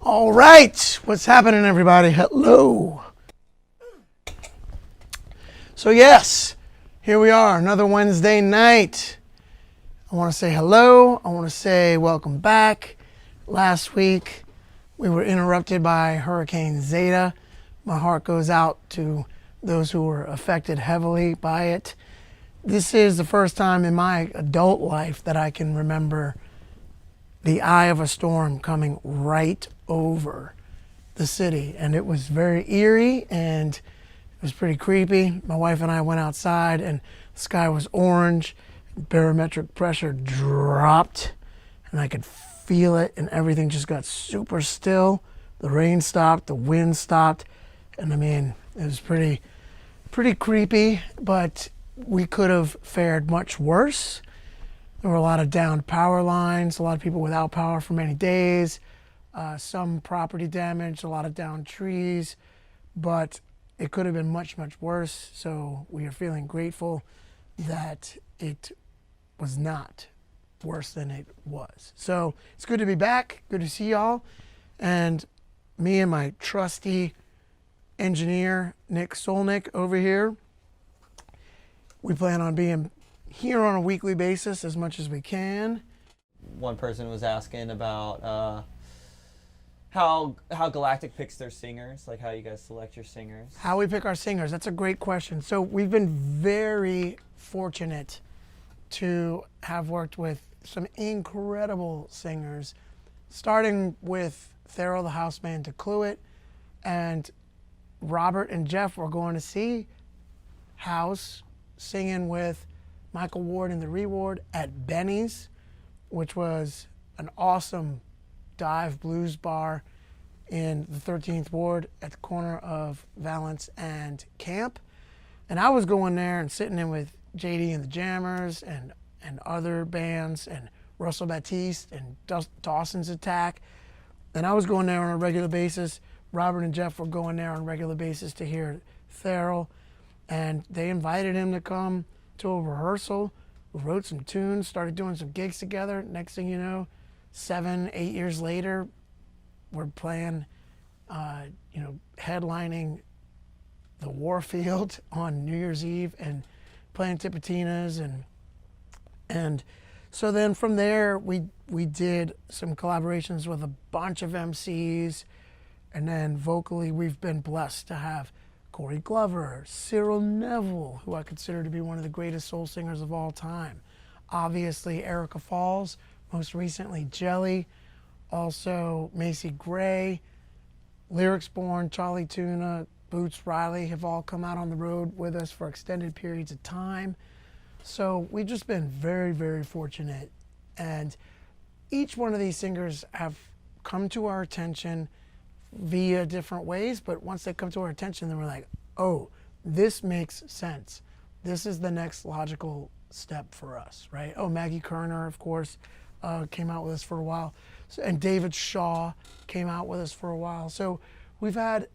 All right, what's happening, everybody? Hello. So yes, here we are, another Wednesday night. I want to say hello. I want to say welcome back. Last week, we were interrupted by Hurricane Zeta. My heart goes out to those who were affected heavily by it. This is the first time in my adult life that I can remember the eye of a storm coming right over the city. And it was very eerie and it was pretty creepy. My wife and I went outside and the sky was orange. Barometric pressure dropped and I could feel it, and everything just got super still. The rain stopped, the wind stopped, and I mean, it was pretty creepy, but we could have fared much worse. There were a lot of downed power lines, a lot of people without power for many days, some property damage, a lot of downed trees, but it could have been much, much worse. So we are feeling grateful that it was not worse than it was. So it's good to be back, good to see y'all. And me and my trusty engineer, Nick Solnick, over here, we plan on being here on a weekly basis as much as we can. One person was asking about how Galactic picks their singers, like how you guys select your singers. How we pick our singers, that's a great question. So we've been very fortunate to have worked with some incredible singers, starting with Theroux the Houseman to Cluet, and Robert and Jeff were going to see House singing with Michael Ward and the Reward at Benny's, which was an awesome dive blues bar in the 13th Ward at the corner of Valence and Camp. And I was going there and sitting in with JD and the Jammers and other bands and Russell Baptiste and Dawson's Attack. And I was going there on a regular basis. Robert and Jeff were going there on a regular basis to hear Theroux. And they invited him to come to a rehearsal. We wrote some tunes, started doing some gigs together. Next thing you know, 7, 8 years later, we're playing, headlining the Warfield on New Year's Eve and playing Tipitinas, and so then from there we did some collaborations with a bunch of MCs, and then vocally we've been blessed to have Corey Glover, Cyril Neville, who I consider to be one of the greatest soul singers of all time. Obviously Erica Falls, most recently Jelly, also Macy Gray, Lyrics Born, Charlie Tuna, Boots Riley have all come out on the road with us for extended periods of time. So we've just been very, very fortunate. And each one of these singers have come to our attention via different ways, but once they come to our attention, then we're like, oh, this makes sense. This is the next logical step for us, right? Oh, Maggie Kerner, of course, came out with us for a while. And David Shaw came out with us for a while. So we've had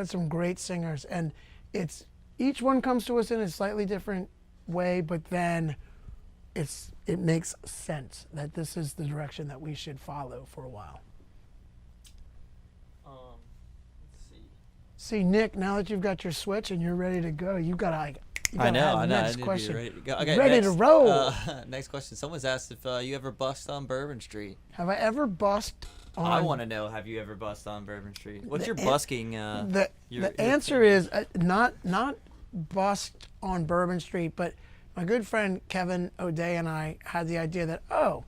some great singers, and it's each one comes to us in a slightly different way, but then it makes sense that this is the direction that we should follow for a while. Let's see. See, Nick, now that you've got your switch and you're ready to go, you gotta I know. have the I next need question. to be ready to go. Okay, ready next, to roll. Next question. Someone's asked if you ever bust on Bourbon Street. Have I ever bust on? I want to know. Have you ever bust on Bourbon Street? What's your busking? The answer is not bust on Bourbon Street, but my good friend Kevin O'Day and I had the idea that, oh,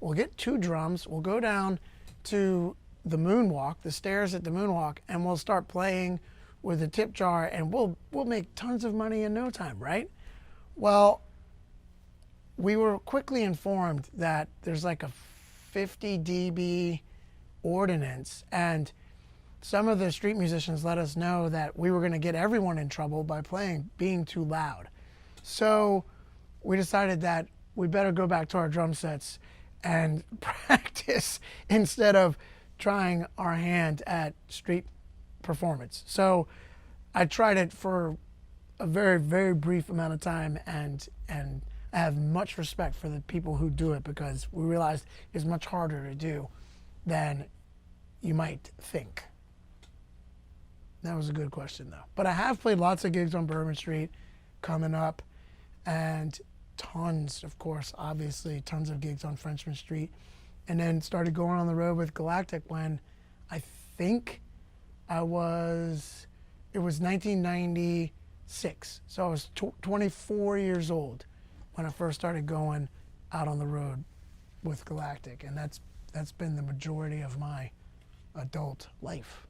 we'll get 2 drums, we'll go down to the moonwalk, the stairs at the moonwalk, and we'll start playing with a tip jar, and we'll make tons of money in no time, right? Well, we were quickly informed that there's like a 50 dB ordinance, and some of the street musicians let us know that we were going to get everyone in trouble by being too loud. So we decided that we better go back to our drum sets and practice instead of trying our hand at street performance. So I tried it for a very, very brief amount of time, and I have much respect for the people who do it, because we realized it's much harder to do than you might think. That was a good question, though. But I have played lots of gigs on Bourbon Street coming up, and tons, of course, obviously, tons of gigs on Frenchman Street, and then started going on the road with Galactic when I think it was 1996. So I was 24 years old when I first started going out on the road with Galactic, and that's been the majority of my adult life.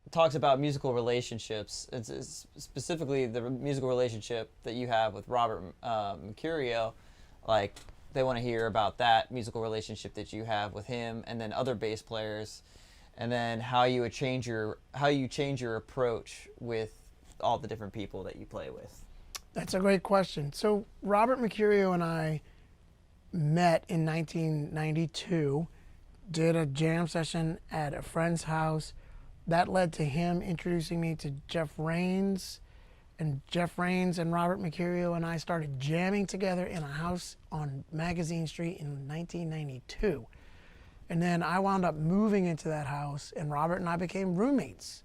Talks about musical relationships. It's specifically the musical relationship that you have with Robert Mercurio. Like, they want to hear about that musical relationship that you have with him, and then other bass players, and then how you change your approach with all the different people that you play with. That's a great question. So Robert Mercurio and I met in 1992, did a jam session at a friend's house. That led to him introducing me to Jeff Rains, and Jeff Rains and Robert Mercurio and I started jamming together in a house on Magazine Street in 1992. And then I wound up moving into that house, and Robert and I became roommates.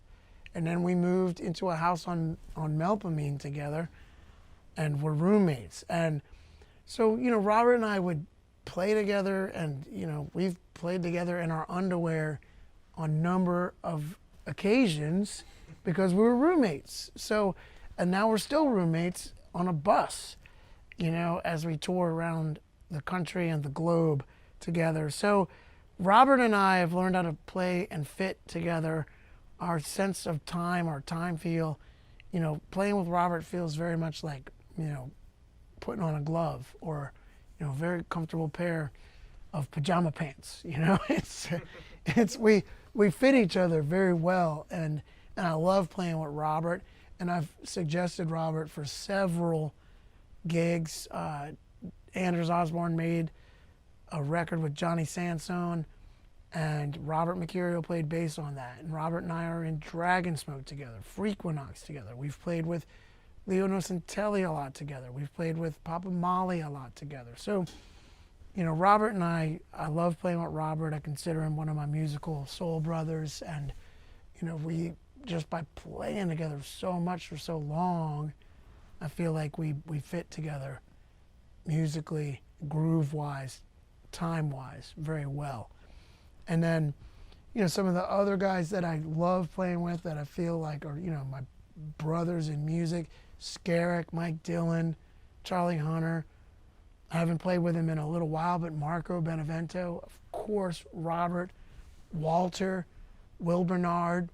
And then we moved into a house on Melpomene together, and we're roommates. And so, Robert and I would play together, and, we've played together in our underwear on a number of occasions because we were roommates. So, and now we're still roommates on a bus, as we tour around the country and the globe together. So Robert and I have learned how to play and fit together. Our sense of time, our time feel, playing with Robert feels very much like, putting on a glove, or, a very comfortable pair of pajama pants. We fit each other very well, and I love playing with Robert, and I've suggested Robert for several gigs. Anders Osborne made a record with Johnny Sansone, and Robert Mercurio played bass on that, and Robert and I are in Dragon Smoke together, Frequinox together. We've played with Leo Nocentelli a lot together. We've played with Papa Molly a lot together. So, Robert and I love playing with Robert. I consider him one of my musical soul brothers, and, we just by playing together so much for so long, I feel like we fit together musically, groove-wise, time-wise, very well. And then, some of the other guys that I love playing with that I feel like are, my brothers in music, Scarrick, Mike Dillon, Charlie Hunter. I haven't played with him in a little while, but Marco Benevento, of course, Robert, Walter, Will Bernard,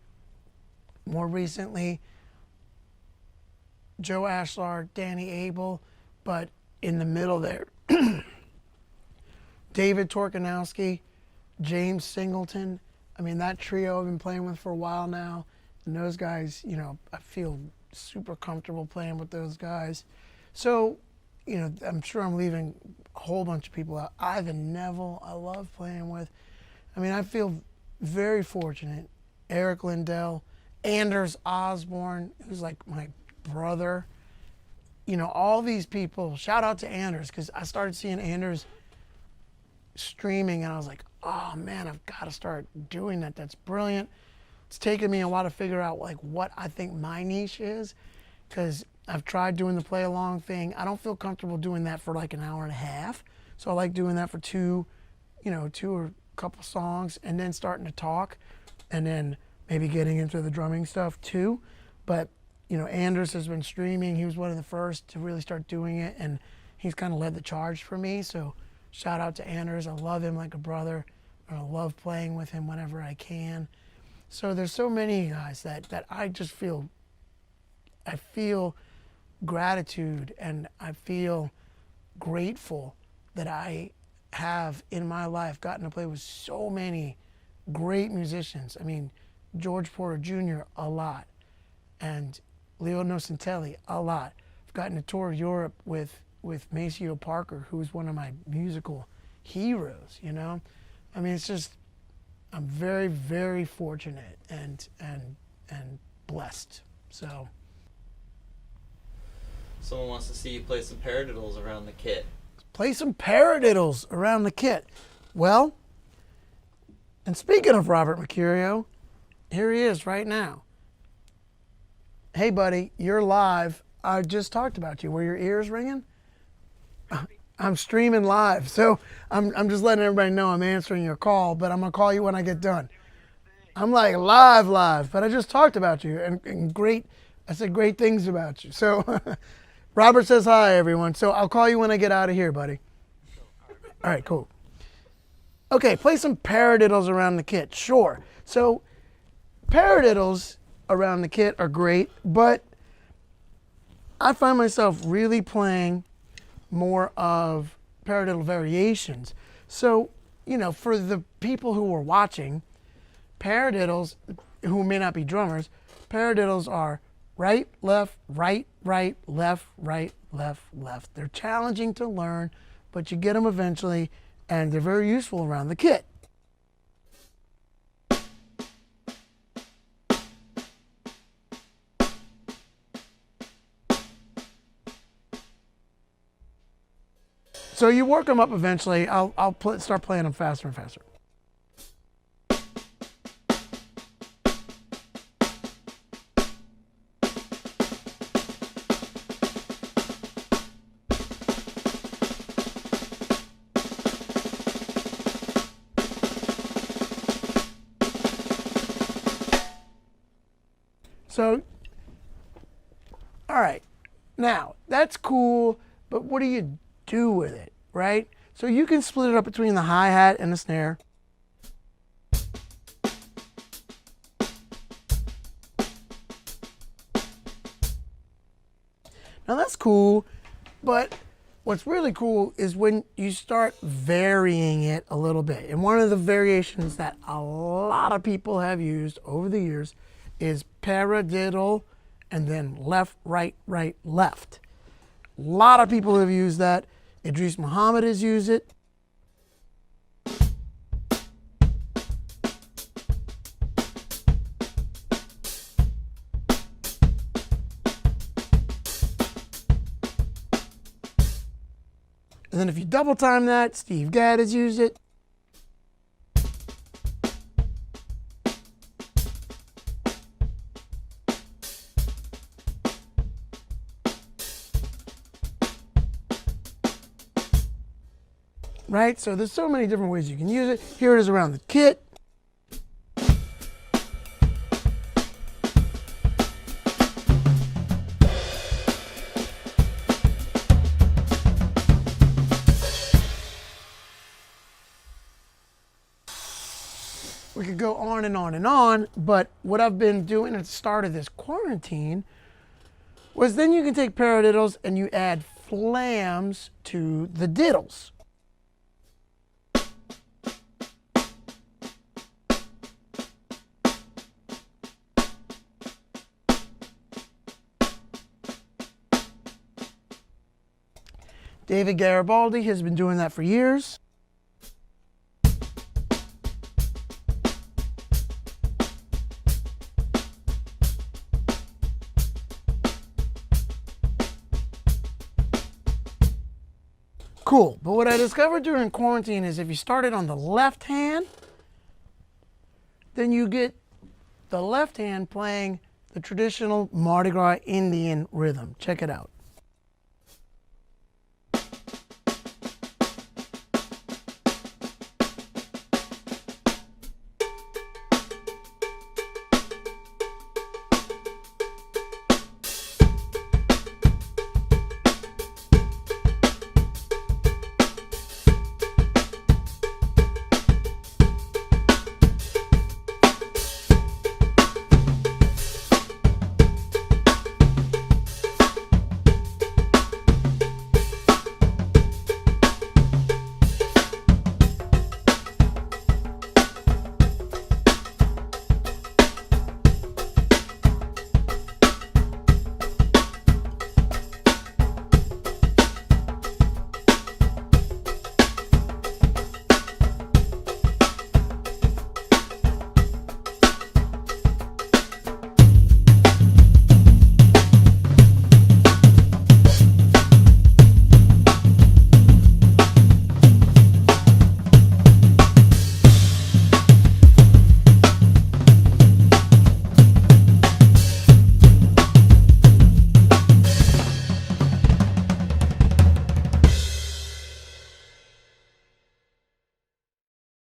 more recently, Joe Ashlar, Danny Abel, but in the middle there, David Torkanowski, James Singleton. I mean, that trio I've been playing with for a while now. And those guys, I feel super comfortable playing with those guys. So, I'm sure I'm leaving a whole bunch of people out. Ivan Neville, I love playing with. I mean, I feel very fortunate. Eric Lindell, Anders Osborne, who's like my brother. All these people. Shout out to Anders, because I started seeing Anders streaming, and I was like, oh man, I've got to start doing that. That's brilliant. It's taken me a while to figure out like what I think my niche is, because I've tried doing the play along thing. I don't feel comfortable doing that for like an hour and a half. So I like doing that for two or a couple songs, and then starting to talk, and then maybe getting into the drumming stuff too. But Anders has been streaming. He was one of the first to really start doing it, and he's kind of led the charge for me. So shout out to Anders. I love him like a brother. I love playing with him whenever I can. So there's so many guys that I just feel gratitude, and I feel grateful that I have in my life gotten to play with so many great musicians. I mean, George Porter Jr. a lot, and Leo Nocentelli a lot. I've gotten to tour Europe with Maceo Parker, who's one of my musical heroes, I mean, it's just, I'm very, very fortunate and blessed. So. Someone wants to see you play some paradiddles around the kit. Play some paradiddles around the kit. Well, and speaking of Robert Mercurio, here he is right now. Hey, buddy, you're live. I just talked about you. Were your ears ringing? I'm streaming live, so I'm just letting everybody know I'm answering your call, but I'm going to call you when I get done. I'm like live, but I just talked about you, and I said great things about you. So Robert says hi, everyone. So I'll call you when I get out of here, buddy. All right, cool. Okay, play some paradiddles around the kit. Sure. So paradiddles around the kit are great, but I find myself really playing more of paradiddle variations. So, for the people who are watching, paradiddles, who may not be drummers, paradiddles are right, left, left, right, left. They're challenging to learn, but you get them eventually, and they're very useful around the kit. So you work them up eventually. I'll start playing them faster and faster. So, all right, now that's cool, but what do you do with it, right? So you can split it up between the hi-hat and the snare. Now that's cool, but what's really cool is when you start varying it a little bit. And one of the variations that a lot of people have used over the years is paradiddle and then left, right, left. A lot of people have used that. Idris Muhammad has used it. And then if you double time that, Steve Gadd has used it. right? So there's so many different ways you can use it. Here it is around the kit. We could go on and on and on, but what I've been doing at the start of this quarantine was then you can take paradiddles and you add flams to the diddles. David Garibaldi has been doing that for years. Cool, but what I discovered during quarantine is if you start it on the left hand, then you get the left hand playing the traditional Mardi Gras Indian rhythm. Check it out.